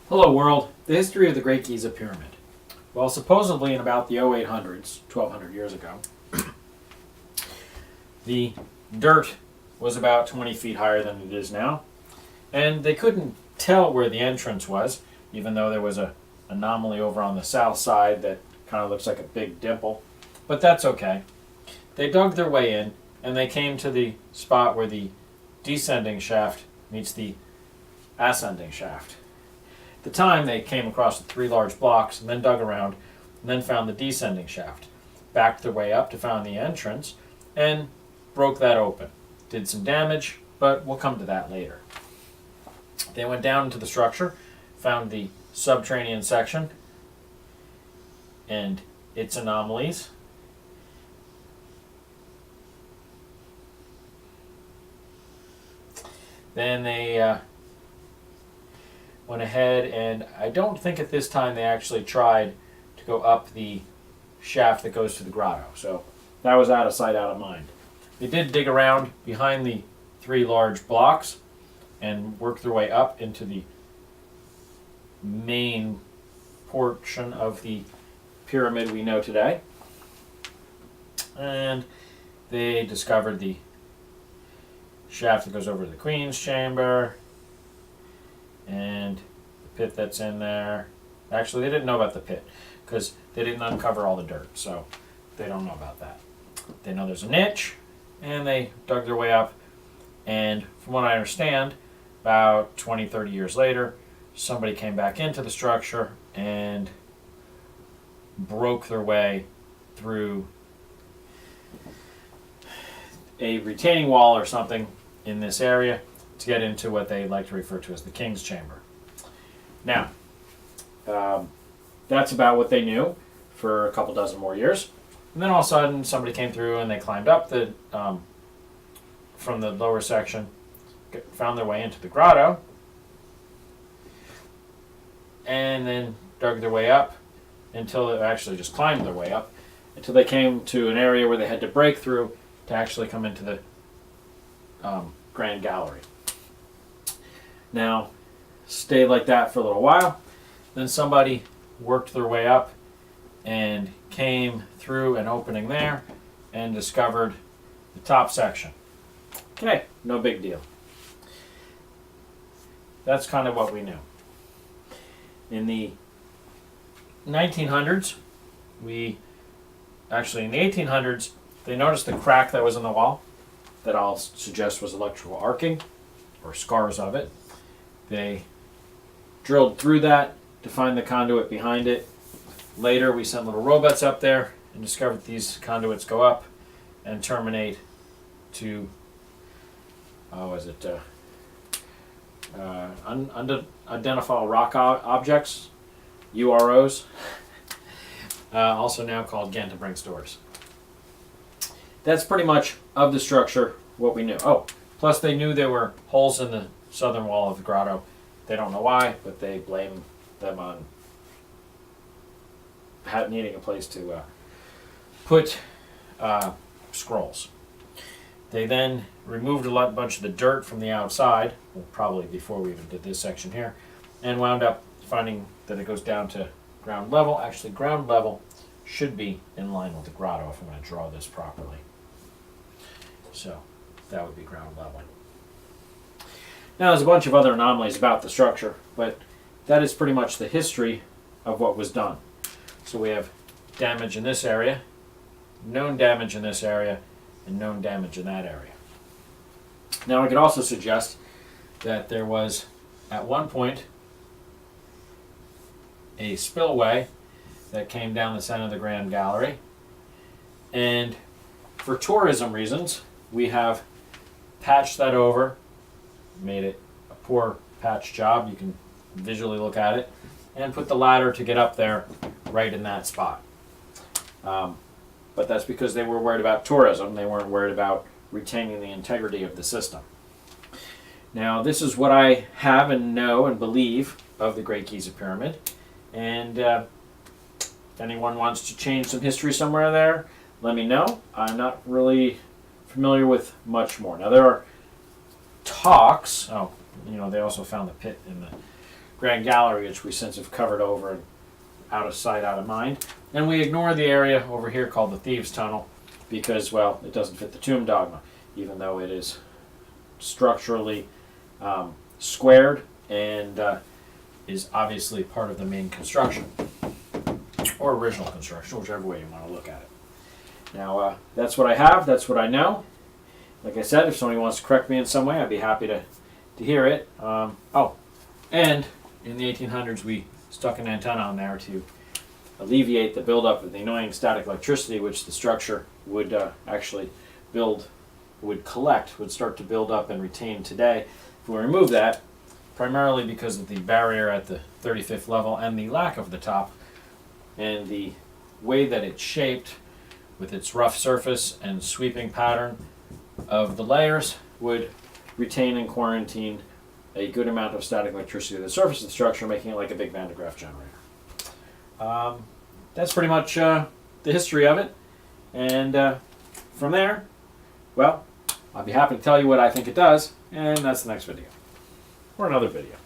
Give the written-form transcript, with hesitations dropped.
Hello world, the history of the Great Giza Pyramid. Well, supposedly in about the 0800s, 1200 years ago, the dirt was about 20 feet higher than it is now, and they couldn't tell where the entrance was, even though there was an anomaly over on the south side that kind of looks like a big dimple, but that's okay. They dug their way in, and they came to the spot where the descending shaft meets the ascending shaft. At the time, they came across the three large blocks and then dug around and then found the descending shaft. Backed their way up to find the entrance and broke that open. Did some damage, but we'll come to that later. They went down into the structure, found the subterranean section and its anomalies. Then they went ahead, and I don't think at this time they actually tried to go up the shaft that goes to the grotto. So that was out of sight, out of mind. They did dig around behind the three large blocks and work their way up into the main portion of the pyramid we know today. And they discovered the shaft that goes over to the Queen's chamber and the pit that's in there. Actually, they didn't know about the pit because they didn't uncover all the dirt, so they don't know about that. They know there's a niche, and they dug their way up, and from what I understand, about 20, 30 years later, somebody came back into the structure and broke their way through a retaining wall or something in this area to get into what they like to refer to as the King's Chamber. Now, that's about what they knew for a couple dozen more years. And then all of a sudden, somebody came through and they climbed up the from the lower section, found their way into the grotto, and then dug their way up until they actually just climbed their way up until they came to an area where they had to break through to actually come into the Grand Gallery. Now, stayed like that for a little while. Then somebody worked their way up and came through an opening there and discovered the top section. Okay, no big deal. That's kind of what we knew. In the 1900s, in the 1800s, they noticed the crack that was in the wall that I'll suggest was electrical arcing or scars of it. They drilled through that to find the conduit behind it. Later, we sent little robots up there and discovered these conduits go up and terminate to, unidentifiable rock objects, UROs, also now called Gantenbrink stores. That's pretty much of the structure what we knew. Oh, plus they knew there were holes in the southern wall of the grotto. They don't know why, but they blame them on needing a place to put scrolls. They then removed a bunch of the dirt from the outside, well, probably before we even did this section here, and wound up finding that it goes down to ground level. Actually, ground level should be in line with the grotto if I'm going to draw this properly. So that would be ground level. Now there's a bunch of other anomalies about the structure, but that is pretty much the history of what was done. So we have damage in this area, known damage in this area, and known damage in that area. Now I could also suggest that there was, at one point, a spillway that came down the center of the Grand Gallery, and for tourism reasons, we have patched that over, made it a poor patch job, you can visually look at it, and put the ladder to get up there right in that spot. But that's because they were worried about tourism, they weren't worried about retaining the integrity of the system. Now this is what I have and know and believe of the Great Giza Pyramid, and if anyone wants to change some history somewhere there, let me know. I'm not really familiar with much more. Now there are talks, they also found the pit in the Grand Gallery, which we since have covered over and out of sight, out of mind. And we ignore the area over here called the Thieves' Tunnel because, well, it doesn't fit the tomb dogma, even though it is structurally squared and is obviously part of the main construction, or original construction, whichever way you want to look at it. Now, that's what I have, that's what I know. Like I said, if somebody wants to correct me in some way, I'd be happy to hear it. And in the 1800s, we stuck an antenna on there to alleviate the buildup of the annoying static electricity, which the structure would actually would start to build up and retain today. If we remove that, primarily because of the barrier at the 35th level and the lack of the top, and the way that it's shaped with its rough surface and sweeping pattern of the layers, would retain and quarantine a good amount of static electricity to the surface of the structure, making it like a big Van de Graaff generator. That's pretty much the history of it. And from there, well, I'll be happy to tell you what I think it does, and that's the next video, or another video.